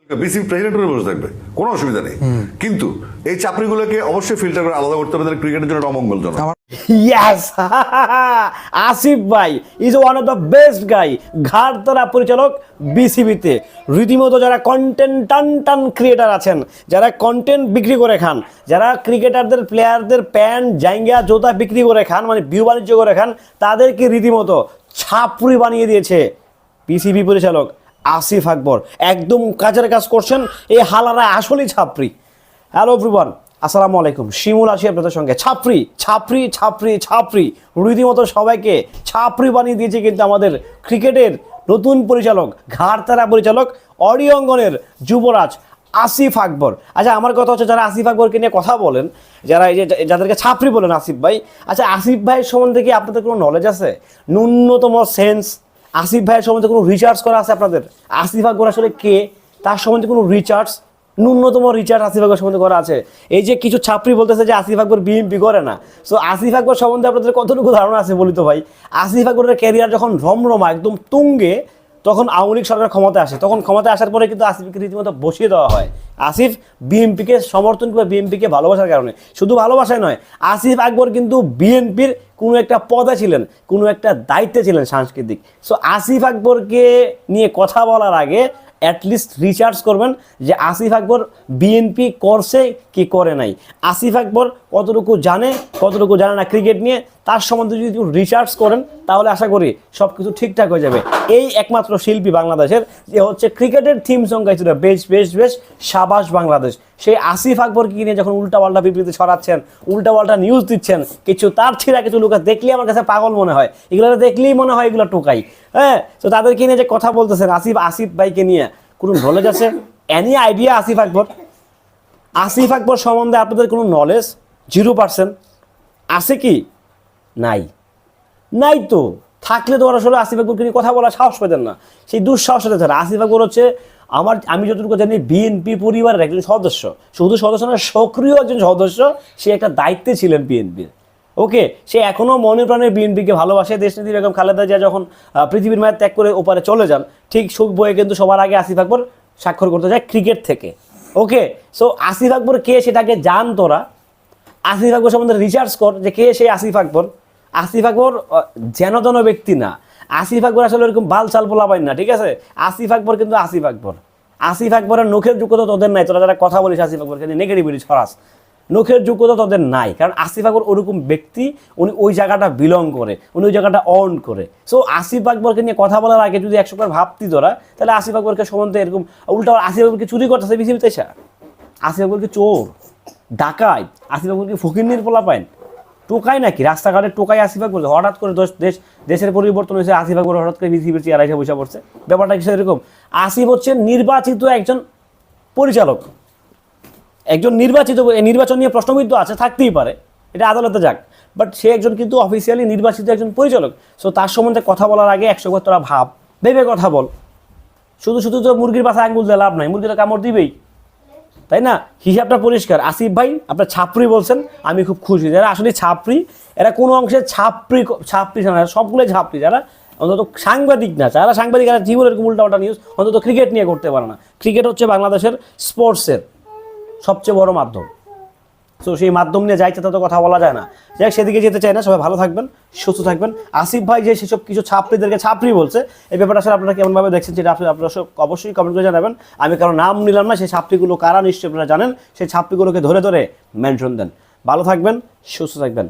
BCB president বসে থাকবে, কোনো অসুবিধা নেই, কিন্তু এই চাপড়িগুলোকে অবশ্যই ফিল্টার করে আলাদা করতে হবে, তাহলে ক্রিকেটের জন্য অমঙ্গলজনক। Yes! আসিফ ভাই is one of the best guy, ঘাড়তলা পরিচালক বিসিবিতে। রীতিমতো যারা কন্টেন্ট টান ক্রিয়েটার আছেন, যারা কন্টেন্ট বিক্রি করে খান, যারা ক্রিকেটারদের প্লেয়ারদের প্যান্ট জাইঙ্গা জোতা বিক্রি করে খান, মানে বিউ বাণিজ্য করে খান, তাদেরকে রীতিমতো ছাপড়ি বানিয়ে দিয়েছে বিসিবি পরিচালক আসিফ আকবর। একদম কাজের কাজ করছেন, এই হালারা আসলেই ছাপড়ি। হ্যালো এভরিওয়ান, আসসালামু আলাইকুম। শিমুল আছি আপনাদের সঙ্গে। ছাপড়ি রীতিমতো সবাইকে ছাপড়ি বানিয়ে দিয়েছে কিন্তু আমাদের ক্রিকেটের নতুন পরিচালক, ঘাড়তারা পরিচালক, অডিও অঙ্গনের যুবরাজ আসিফ আকবর। আচ্ছা, আমার কথা হচ্ছে, যারা আসিফ আকবরকে নিয়ে কথা বলেন, যারা এই যে যাদেরকে ছাপড়ি বলেন আসিফ ভাই, আচ্ছা আসিফ ভাইয়ের সম্বন্ধে কি আপনাদের কোনো নলেজ আছে? ন্যূনতম সেন্স আসিফ ভাইয়ের সম্বন্ধে কোনো রিসার্চ করা আছে আপনাদের? আসিফ আকবর আসলে কে, তার সম্বন্ধে কোনো ন্যূনতম রিচার্জ আসিফ আকবর সম্বন্ধে করা আছে? এই যে কিছু ছাপড়ি বলতেছে যে আসিফ আকবর বিএনপি করে না, সো আসিফ আকবর সম্বন্ধে আপনাদের কতটুকু ধারণা আছে বলি তো ভাই? আসিফ আকবরের ক্যারিয়ার যখন রমরমা একদম তুঙ্গে, তখন আওয়ামী লীগ সরকার ক্ষমতায় আসে। তখন ক্ষমতায় আসার পরে কিন্তু আসিফকে রীতিমতো বসিয়ে দেওয়া হয়। আসিফ বিএনপিকে সমর্থন করে, বিএনপিকে ভালোবাসার কারণে, শুধু ভালোবাসায় নয়, আসিফ আকবর কিন্তু বিএনপির কোনো একটা পদে ছিলেন, কোনো একটা দায়িত্বে ছিলেন সাংস্কৃতিক। সো আসিফ আকবরকে নিয়ে কথা বলার আগে অ্যাটলিস্ট রিসার্চ করবেন যে আসিফ আকবর বিএনপি করছে কি করে নাই, আসিফ আকবর কতটুকু জানে কতটুকু জানে না ক্রিকেট নিয়ে, তার সম্বন্ধে যদি রিসার্চ করেন তাহলে আশা করি সব কিছু ঠিকঠাক হয়ে যাবে। এই একমাত্র শিল্পী বাংলাদেশের যে হচ্ছে ক্রিকেটের থিম সং গাইছিল বেশ সাবাস বাংলাদেশ, সেই আসিফ আকবরকে নিয়ে যখন উল্টাপাল্টা বিবৃতি ছড়াচ্ছেন, উল্টাপাল্টা নিউজ দিচ্ছেন, কিছু তার ছিঁড়া কিছু লোক দেখলেই আমার কাছে পাগল মনে হয়, এগুলো দেখলেই মনে হয় এগুলো টোকাই। হ্যাঁ, তো তাদেরকে নিয়ে যে কথা বলতেছেন, আসিফ ভাইকে নিয়ে কোনো নলেজ আছে? এনি আইডিয়া আসিফ আকবর সম্বন্ধে আপনাদের কোনো নলেজ? 0%। আছে কি? নাই তো। থাকলে তো আসলে আসিফ আকবরকে নিয়ে কথা বলার সাহস পেতেন না, সেই দুঃসাহস হতে থাকে। আসিফ আকবর হচ্ছে আমি যতটুকু জানি বিএনপি পরিবারের একজন সদস্য, শুধু সদস্য না, সক্রিয় একজন সদস্য। সে একটা দায়িত্বে ছিলেন বিএনপির। ওকে, সে এখনও মনে প্রাণে বিএনপিকে ভালোবাসে। দেশনেত্রী বেগম খালেদা জিয়া যখন পৃথিবীর মায়ের ত্যাগ করে ওপারে চলে যান, ঠিক সুখ বয়ে কিন্তু সবার আগে আসিফ আকবর স্বাক্ষর করতে যায় ক্রিকেট থেকে। ওকে, সো আসিফ আকবর কে সেটাকে জান তোরা। আসিফ আকবর সম্বন্ধে রিসার্চ কর যে কে সেই আসিফ আকবর। আসিফ আকবর যেন ব্যক্তি না। আসিফ আকবর আসলে এরকম বালচাল পোলাপাই না, ঠিক আছে? আসিফ আকবর কিন্তু আসিফ আকবরের নখের যোগ্যতা তোদের নাই। তোরা যারা কথা বলিস আসিফ আকবরকে নেগেটিভিটি ছড়াস, নখের যোগ্যতা তোদের নাই। কারণ আসিফ আকবর ওরকম ব্যক্তি, উনি ওই জায়গাটা বিলং করে, উনি ওই জায়গাটা অন করে। সো আসিফ আকবরকে নিয়ে কথা বলার আগে যদি 100 বার ভাবতি তোরা, তাহলে আসিফ আকবরকে সম্বন্ধে এরকম উল্টা আসিফ আকবরকে চুরি করতেছে বিসিবিতে এসে। আসিফ আকবরকে চোর, ডাকাই, আসিফ আকবরকে ফকিন্নির পোলাপাইন, টোকাই নাকি? রাস্তাঘাটে টোকাই আসিফ আকবর? হঠাৎ করে দেশের পরিবর্তন হয়েছে, আসিফ আকবর হঠাৎ করে বিসিবির চেয়ারে এসে বসে পড়ছে। ব্যাপারটা কিছু এরকম। আসিফ হচ্ছে নির্বাচিত একজন পরিচালক, একজন নির্বাচন নিয়ে প্রশ্নবিদ্ধ আছে, থাকতেই পারে, এটা আদালতে যাক, বাট সে একজন কিন্তু অফিসিয়ালি নির্বাচিত একজন পরিচালক। সো তার সম্বন্ধে কথা বলার আগে 100 বার তোরা ভেবে কথা বল। শুধু তো মুরগির পাশে আঙ্গুল দিয়ে লাভ নাই, মুরগিটা কামড় দিবেই, তাই না? হিসাবটা পরিষ্কার। আসিফ ভাই, আপনার ছাপড়ি বলছেন, আমি খুব খুশি। যারা আসলে ছাপড়ি, এরা কোনো অংশে ছাপড়ি না, সবগুলোই ছাপড়ি। যারা অন্তত সাংবাদিক না, যারা সাংবাদিক, এরা জীবন এরকম উল্টাপাল্টা নিউজ অন্তত ক্রিকেট নিয়ে করতে পারে না। ক্রিকেট হচ্ছে বাংলাদেশের স্পোর্টসের সবচেয়ে বড় মাধ্যম। সো সেই মাধ্যম নিয়ে যাইতে তত কথা বলা যায় না। যাই, সেদিকে যেতে চাই না। সবাই ভালো থাকবেন, সুস্থ থাকবেন। আসিফ ভাই যে সেসব কিছু ছাপড়িদেরকে ছাপড়ি বলছে, এই ব্যাপারটা আসলে আপনারা কেমনভাবে দেখছেন সেটা আপনারা অবশ্যই কমেন্ট করে জানাবেন। আমি কারো নাম নিলাম না, সেই ছাপড়িগুলো কারা নিশ্চয়ই আপনারা জানেন। সেই ছাপড়িগুলোকে ধরে মেনশন দেন। ভালো থাকবেন, সুস্থ থাকবেন।